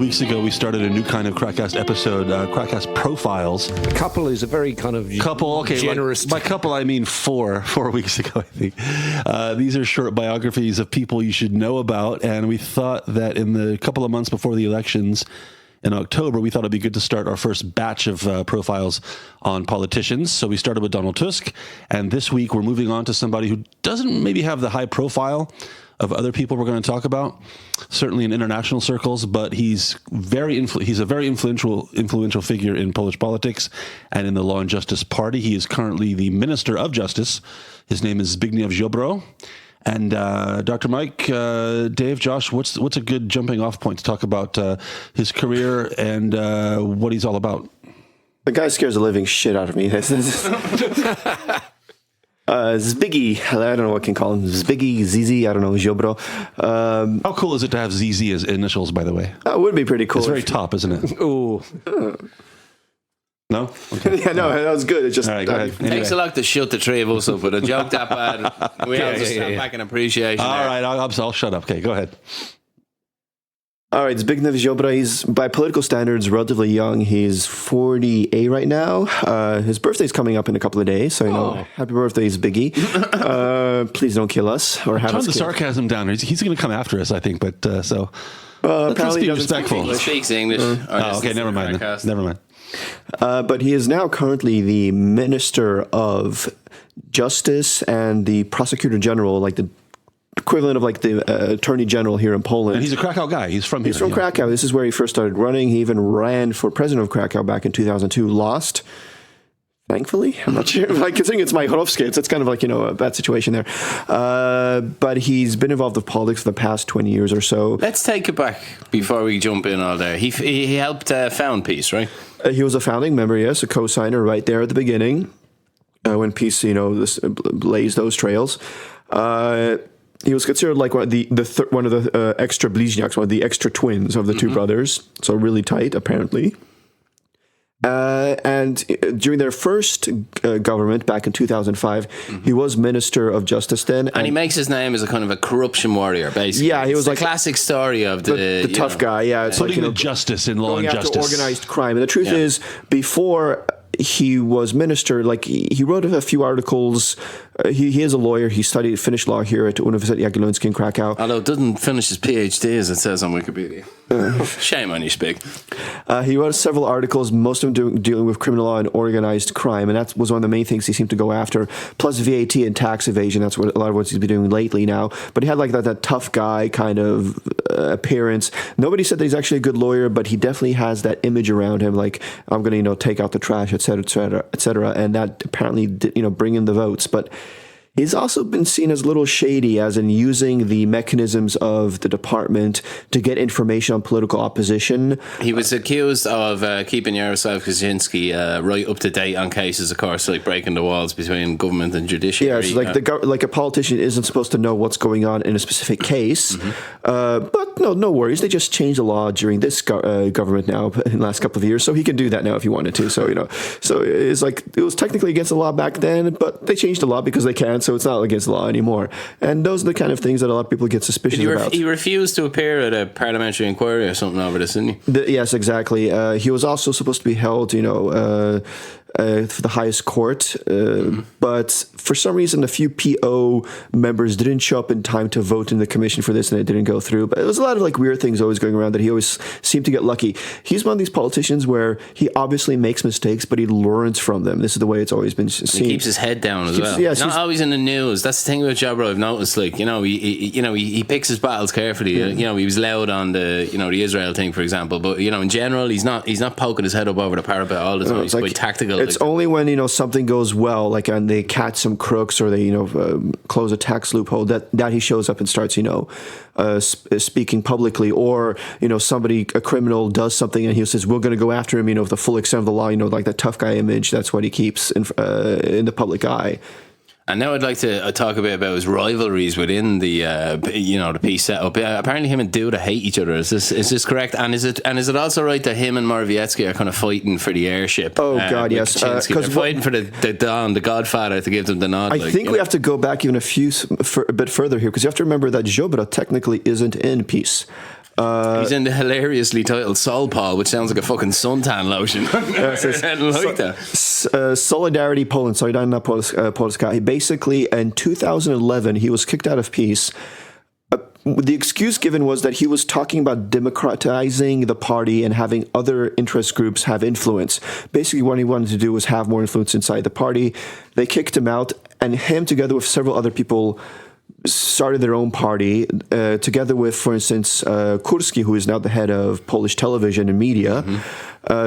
weeks ago, we started a new kind of KrakCast episode, KrakCast Profiles. Couple is a very kind of generous. By couple, I mean 4 weeks ago, I think. These are short biographies of people you should know about, and we thought that in the couple of months before the elections in October, we thought it'd be good to start our first batch of profiles on politicians. So we started with Donald Tusk, and this week we're moving on to somebody who doesn't maybe have the high profile of other people we're going to talk about, certainly in international circles, but he's a very influential figure in Polish politics and in the Law and Justice Party. He is currently the Minister of Justice. His name is Zbigniew Ziobro. And Dr. Mike, Dave, Josh, what's a good jumping off point to talk about his career and what he's all about? The guy scares the living shit out of me. Zbiggy, I don't know what I can call him. Zbigniew, ZZ, I don't know, Ziobro. How cool is it to have ZZ as initials, by the way? It would be pretty cool. It's very top, isn't it? Ooh. No? Okay. Yeah, no, that was good. It just all right, go ahead. Anyway. Takes a lot to shut the three of us up with a joke that bad. We have to stand back in appreciation. All right, I'll shut up. Okay, go ahead. All right, Zbigniew Ziobro, he's, by political standards, relatively young. He's 48 right now. His birthday's coming up in a couple of days, so, happy birthday, Zbiggy. Please don't kill us or have us Turn the sarcasm down. He's going to come after us, I think, but let's be respectful. He speaks English. Okay, never mind. Never mind. But he is now currently the Minister of Justice and the Prosecutor General, like the equivalent of like the Attorney General here in Poland. And he's a Krakow guy. He's from here. He's from Krakow. This is where he first started running. He even ran for president of Krakow back in 2002. Lost, thankfully. I'm not sure. Like, considering it's Majorowski, it's kind of like, a bad situation there. But he's been involved with politics for the past 20 years or so. Let's take it back before we jump in all there. He helped found Peace, right? He was a founding member, yes, a co-signer right there at the beginning when Peace, blazed those trails. He was considered like one of the extra bliźniaks, one of the extra twins of the two brothers. So really tight, apparently. And during their first government back in 2005, he was Minister of Justice then. And he makes his name as a kind of a corruption warrior, basically. Yeah, he was like a classic story of the tough guy. Yeah, it's putting the justice in law and justice. Going after organized crime. And the truth is, before he was minister, like he wrote a few articles. He is a lawyer. He finished law here at Uniwersytet Jagielloński in Krakow. Although it doesn't finish his PhD, as it says on Wikipedia. Shame on you, Spig. He wrote several articles, most of them dealing with criminal law and organized crime, and that was one of the main things he seemed to go after, plus VAT and tax evasion. That's what a lot of what he's been doing lately now. But he had like that tough guy kind of appearance. Nobody said that he's actually a good lawyer, but he definitely has that image around him, like, I'm going to, take out the trash, et cetera, and that apparently did, bring in the votes. But he's also been seen as a little shady, as in using the mechanisms of the department to get information on political opposition. He was accused of keeping Jarosław Kaczynski right up to date on cases, of course, like breaking the walls between government and judiciary. Yeah, so like a politician isn't supposed to know what's going on in a specific case. But no worries. They just changed the law during this government now in the last couple of years, so he can do that now if he wanted to. So so it's like it was technically against the law back then, but they changed the law because they can. So it's not against the law anymore. And those are the kind of things that a lot of people get suspicious about. He refused to appear at a parliamentary inquiry or something over this, didn't he? Yes, exactly. He was also supposed to be held, for the highest court. But for some reason, a few PO members didn't show up in time to vote in the commission for this, and it didn't go through. But it was a lot of like weird things always going around that he always seemed to get lucky. He's one of these politicians where he obviously makes mistakes, but he learns from them. This is the way it's always been seen. He keeps his head down as well. He's not always in the news. That's the thing with Ziobro. I've noticed, like, he picks his battles carefully. He was loud on the Israel thing, for example, but in general, he's not poking his head up over the parapet all the time. He's quite tactical. It's only when something goes well, like and they catch some crooks or they close a tax loophole, that he shows up and starts speaking publicly, or a criminal does something and he says we're going to go after him, with the full extent of the law, like that tough guy image. That's what he keeps in the public eye. And now I'd like to talk a bit about his rivalries within the the peace setup. Apparently, him and Duda hate each other. Is this correct? And is it also right that him and Morawiecki are kind of fighting for the airship? Oh God, yes. They're fighting for the Godfather to give them the nod. I think we have to go back even a bit further here, because you have to remember that Ziobro technically isn't in peace. He's in the hilariously titled Soul Paul, which sounds like a fucking suntan lotion. Solidarity Poland, Solidarna Polska. Basically, in 2011, he was kicked out of peace. The excuse given was that he was talking about democratizing the party and having other interest groups have influence. Basically, what he wanted to do was have more influence inside the party. They kicked him out, and him, together with several other people, started their own party, together with, for instance, Kurski, who is now the head of Polish television and media.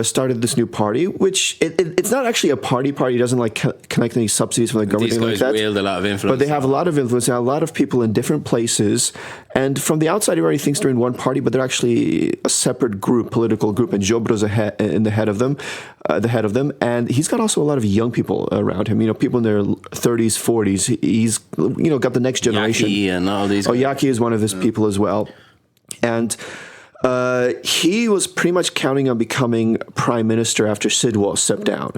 Started this new party, which it's not actually a party. He doesn't like connect any subsidies from the government. These guys like that. wield a lot of influence. But they have a lot of influence. Now, a lot of people in different places. And from the outside, everybody thinks they're in one party, but they're actually a separate group, political group. And Ziobro's the head of them. And he's got also a lot of young people around him. People in their 30s, 40s. He's got the next generation. Yaki and all these. Yaki is one of his people as well. And he was pretty much counting on becoming prime minister after Szydło stepped down.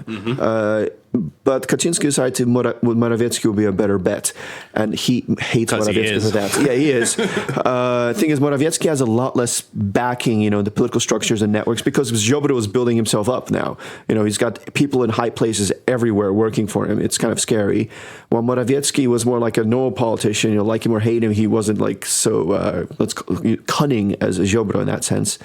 But Kaczynski decided Morawiecki will be a better bet. And he hates Morawiecki for that. Yeah, he is. Thing is, Morawiecki has a lot less backing, the political structures and networks, because Ziobro is building himself up now. He's got people in high places everywhere working for him. It's kind of scary. While Morawiecki was more like a normal politician, like him or hate him, he wasn't like so cunning as Ziobro in that sense.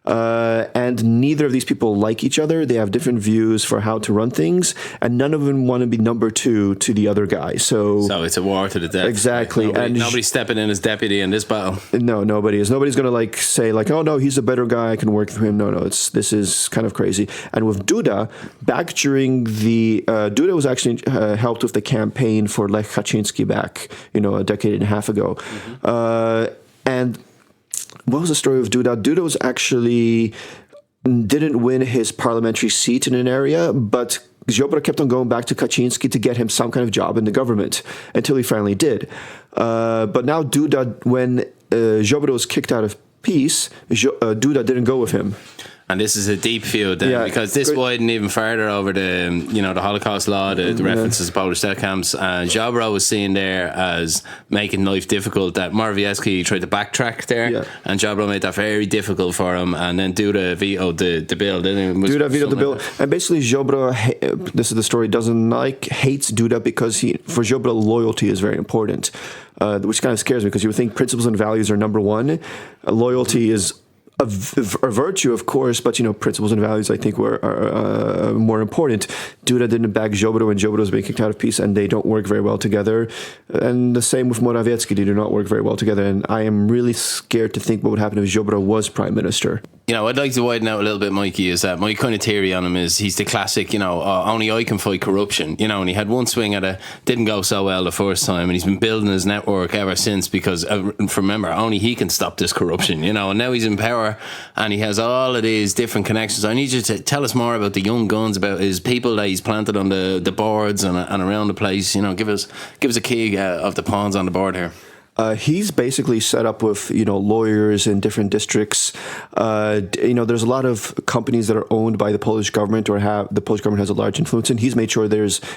And neither of these people like each other. They have different views for how to run things, and none of them want to be number two to the other guy. So it's a war to the death. Exactly. Nobody's stepping in as deputy in this battle. No, nobody is. Nobody's going to say oh no, he's a better guy, I can work for him. No, this is kind of crazy. And with Duda, back during the Duda was actually helped with the campaign for Lech Kaczynski back, a decade and a half ago, and. What was the story of Duda? Duda was actually didn't win his parliamentary seat in an area, but Ziobro kept on going back to Kaczynski to get him some kind of job in the government until he finally did. But now Duda, when Ziobro was kicked out of peace, Duda didn't go with him. And this is a deep feud then, because this widened even further over the, the Holocaust law, the references to Polish death camps. Ziobro was seen there as making life difficult. That Morawiecki tried to backtrack there, and Ziobro made that very difficult for him. And then Duda vetoed the bill. Duda vetoed the bill, and basically Ziobro, this is the story, hates Duda because for Ziobro loyalty is very important, which kind of scares me, because you would think principles and values are number one. Loyalty is a virtue, of course, but principles and values I think are more important. Duda didn't back Ziobro, and Ziobro was being kicked out of peace, and they don't work very well together. And the same with Morawiecki; they do not work very well together. And I am really scared to think what would happen if Ziobro was prime minister. I'd like to widen out a little bit, Mikey, is that my kind of theory on him is he's the classic, only I can fight corruption, and he had one swing at it, didn't go so well the first time, and he's been building his network ever since, because remember, only he can stop this corruption, and now he's in power, and he has all of these different connections. I need you to tell us more about the young guns, about his people that he's planted on the boards and around the place. Give us a key of the pawns on the board here. He's basically set up with, lawyers in different districts. There's a lot of companies that are owned by the Polish government the Polish government has a large influence in. He's made sure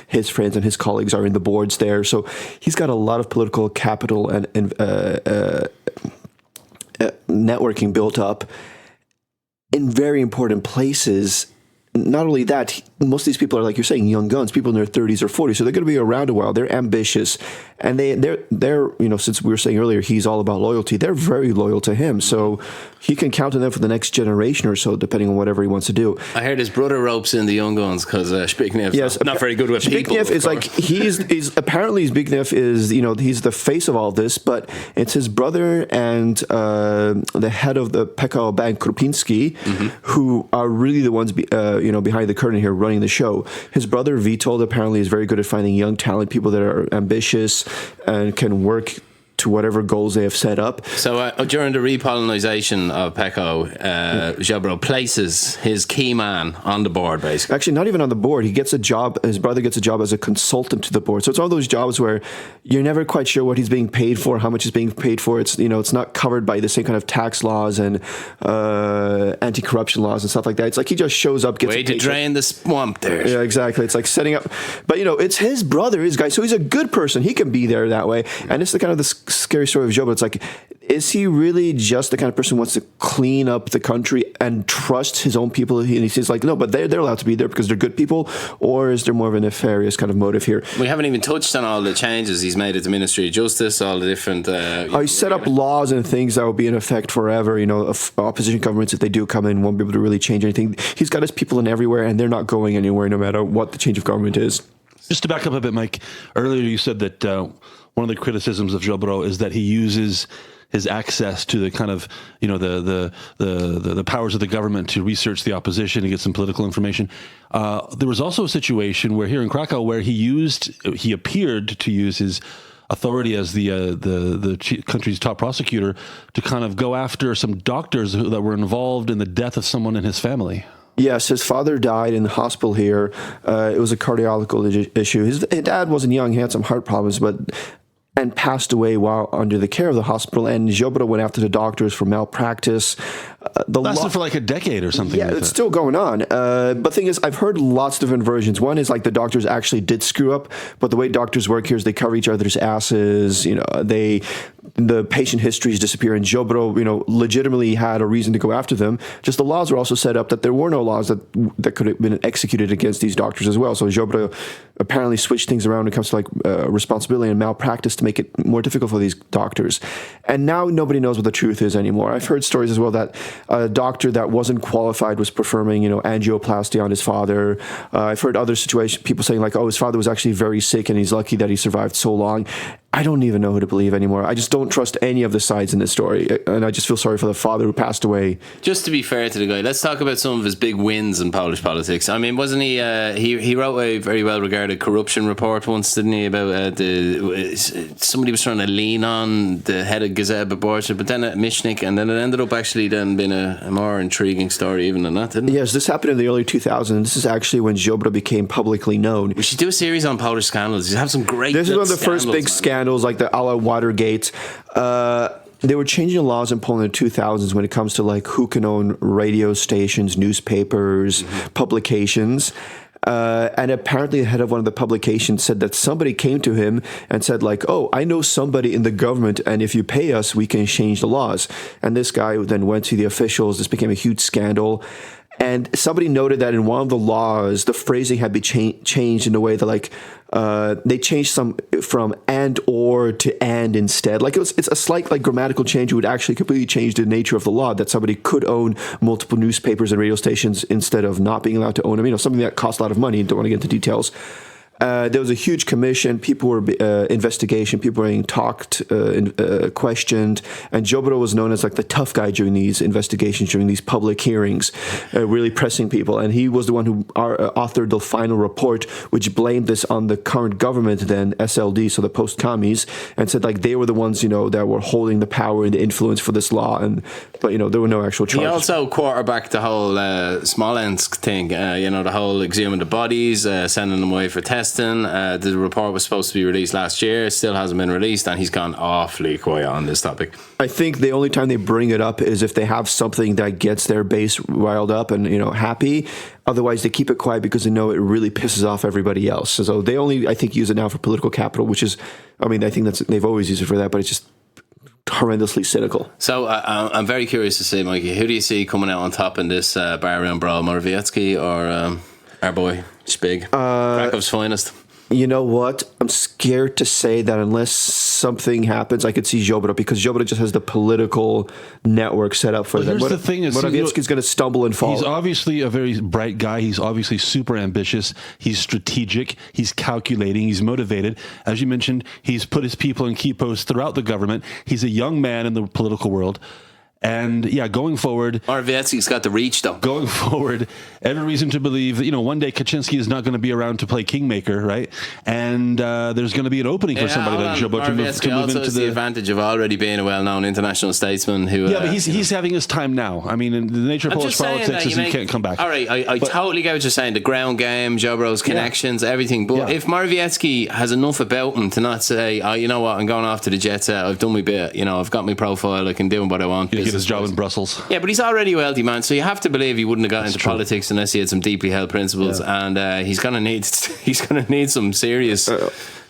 his friends and his colleagues are in the boards there. So he's got a lot of political capital and networking built up in very important places. Not only that, most of these people are, like you're saying, young guns, people in their 30s or 40s, so they're going to be around a while. They're ambitious, and they're since we were saying earlier, he's all about loyalty. They're very loyal to him, so he can count on them for the next generation or so, depending on whatever he wants to do. I heard his brother ropes in the young guns because Zbignew's not very good with people. Zbigniew is like he's apparently Zbigniew is he's the face of all this, but it's his brother and the head of the PKO Bank, Krupiński, who are really the ones behind the curtain here running the show. His brother Witold apparently is very good at finding young talent, people that are ambitious and can work to whatever goals they have set up. So during the repollinization of PKO, Ziobro places his key man on the board, basically. Actually, not even on the board. He gets a job. His brother gets a job as a consultant to the board. So it's one of those jobs where you're never quite sure what he's being paid for, how much he's being paid for. It's it's not covered by the same kind of tax laws and anti-corruption laws and stuff like that. It's like he just shows up, gets way to drain the swamp there. Yeah, exactly. It's like setting up, but it's his brother, his guy, so he's a good person. He can be there that way, and it's the kind of the scary story of Ziobro. It's like, is he really just the kind of person who wants to clean up the country and trust his own people? And he says like, no, but they're allowed to be there because they're good people, or is there more of a nefarious kind of motive here? We haven't even touched on all the changes he's made at the Ministry of Justice, all the different... he set up laws and things that will be in effect forever. You know, opposition governments, if they do come in, won't be able to really change anything. He's got his people in everywhere, and they're not going anywhere no matter what the change of government is. Just to back up a bit, Mike, earlier you said that one of the criticisms of Ziobro is that he uses his access to the kind of, you know, the powers of the government to research the opposition and get some political information. There was also a situation where here in Krakow where he appeared to use his authority as the country's top prosecutor to kind of go after some doctors that were involved in the death of someone in his family. Yes, his father died in the hospital here. It was a cardiological issue. His dad wasn't young; he had some heart problems, and passed away while under the care of the hospital. And Ziobro went after the doctors for malpractice. Lasted for like a decade or something. Yeah, like it's still going on. But the thing is, I've heard lots of different versions. One is like the doctors actually did screw up, but the way doctors work here is they cover each other's asses. You know, the patient histories disappear, and Ziobro, you know, legitimately had a reason to go after them. Just the laws were also set up that there were no laws that could have been executed against these doctors as well. So Ziobro apparently switched things around when it comes to like responsibility and malpractice to make it more difficult for these doctors. And now nobody knows what the truth is anymore. I've heard stories as well that a doctor that wasn't qualified was performing, you know, angioplasty on his father. I've heard other situations, people saying like, oh, his father was actually very sick and he's lucky that he survived so long. I don't even know who to believe anymore. I just don't trust any of the sides in this story. And I just feel sorry for the father who passed away. Just to be fair to the guy, let's talk about some of his big wins in Polish politics. I mean, wasn't he, he wrote a very well-regarded corruption report once, didn't he, about somebody was trying to lean on the head of Gazeta Wyborcza, but then at Michnik, and then it ended up actually then being a more intriguing story even than that, didn't it? Yes, this happened in the early 2000s. This is actually when Ziobro became publicly known. We should do a series on Polish scandals. You have some great This is one of the first big scandals, like the a la Watergate. They were changing laws in Poland in the 2000s when it comes to like who can own radio stations, newspapers, publications. And apparently the head of one of the publications said that somebody came to him and said like, oh, I know somebody in the government, and if you pay us, we can change the laws. And this guy then went to the officials. This became a huge scandal. And somebody noted that in one of the laws, the phrasing had been changed in a way that like they changed some from and or to and instead. Like it's a slight like grammatical change. It would actually completely change the nature of the law, that somebody could own multiple newspapers and radio stations instead of not being allowed to own them. You know, something that costs a lot of money. Don't want to get into details. There was a huge commission. People were investigation. People were being talked, questioned, and Ziobro was known as like the tough guy during these investigations, during these public hearings, really pressing people. And he was the one who authored the final report, which blamed this on the current government, then SLD, so the post-commies, and said like they were the ones, you know, that were holding the power and the influence for this law. But you know, there were no actual charges. He also quarterbacked the whole Smolensk thing. You know, the whole exhuming the bodies, sending them away for testing. The report was supposed to be released last year, still hasn't been released, and he's gone awfully quiet on this topic. I think the only time they bring it up is if they have something that gets their base riled up and, you know, happy. Otherwise, they keep it quiet because they know it really pisses off everybody else. So they only, I think, use it now for political capital, which is, I mean, I think they've always used it for that, but it's just horrendously cynical. So I'm very curious to see, Mikey, who do you see coming out on top in this barroom brawl, Morawiecki or our boy Zbig, Krakow's finest? You know what? I'm scared to say that unless something happens, I could see Ziobro, because Ziobro just has the political network set up for them. Here's the thing is, Morawiecki's going to stumble and fall. He's obviously a very bright guy. He's obviously super ambitious. He's strategic. He's calculating. He's motivated. As you mentioned, he's put his people in key posts throughout the government. He's a young man in the political world. And yeah, going forward, Morawiecki's got the reach, though. Going forward, every reason to believe that, you know, one day Kaczynski is not going to be around to play kingmaker, right? And there's going to be an opening for somebody like Ziobro to move into the advantage of already being a well-known international statesman who. Yeah, but he's having his time now. I mean, the nature of Polish politics is he can't come back. All right, I totally get what you're saying. The ground game, Ziobro's connections, everything. But if Morawiecki has enough about him to not say, oh, you know what, I'm going off to the jet set. I've done my bit. You know, I've got my profile. I can do what I want. Get his job in Brussels. Yeah, but he's already a wealthy man, so you have to believe he wouldn't have got into politics unless he had some deeply held principles, and he's gonna need some serious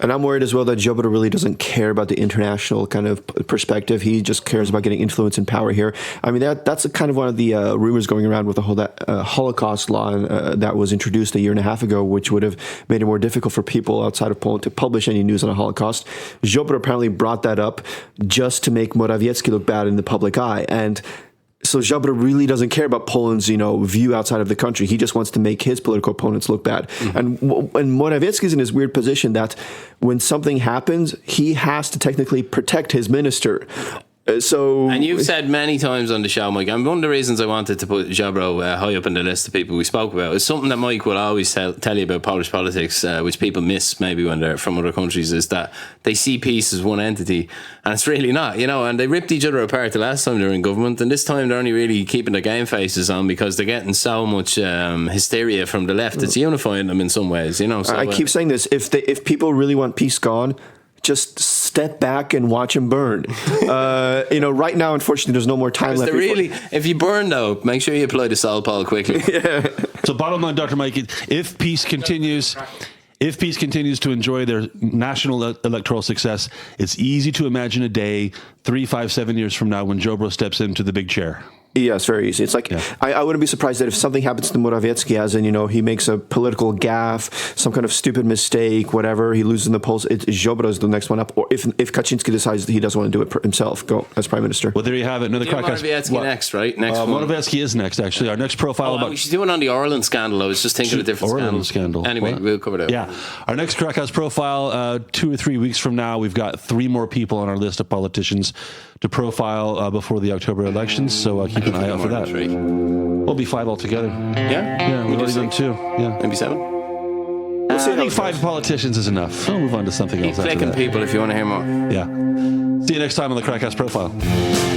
And I'm worried as well that Ziobro really doesn't care about the international kind of perspective. He just cares about getting influence and power here. I mean, that's kind of one of the rumors going around with the whole Holocaust law that was introduced a year and a half ago, which would have made it more difficult for people outside of Poland to publish any news on the Holocaust. Ziobro apparently brought that up just to make Morawiecki look bad in the public eye. And so Ziobro really doesn't care about Poland's, view outside of the country. He just wants to make his political opponents look bad. Mm-hmm. And Morawiecki's in this weird position that when something happens, he has to technically protect his minister. And you've said many times on the show, Mike, and one of the reasons I wanted to put Ziobro high up in the list of people we spoke about is something that Mike will always tell you about Polish politics, which people miss maybe when they're from other countries, is that they see peace as one entity, and it's really not, and they ripped each other apart the last time they were in government, and this time they're only really keeping their game faces on because they're getting so much hysteria from the left. It's unifying them in some ways, So, I keep saying this, if people really want peace gone, just step back and watch him burn. Right now, unfortunately, there's no more time left. If you burn, though, make sure you apply the Sol Paul quickly. Yeah. So bottom line, Dr. Mike, if peace continues to enjoy their national electoral success, it's easy to imagine a day 3, 5, 7 years from now when Ziobro steps into the big chair. Yes, very easy. It's like, I wouldn't be surprised that if something happens to Morawiecki, as in, he makes a political gaffe, some kind of stupid mistake, whatever, he loses in the polls, Ziobro is the next one up. Or if Kaczynski decides that he doesn't want to do it himself, go as prime minister. Well, there you have it. Another Morawiecki next, right? Morawiecki is next, actually. Our next profile we should do it on the Orlan scandal. I was just thinking of a different scandal. Anyway, we'll cover that. Yeah. Our next KrakCast profile, 2 or 3 weeks from now, we've got 3 more people on our list of politicians to profile before the October elections, so keep an eye out for that. 3. We'll be 5 altogether. Yeah, we've already done 2. Yeah, maybe 7. I think 5 politicians is enough. We'll move on to something else. Keep clicking people if you want to hear more. Yeah. See you next time on the KrakCast Profile.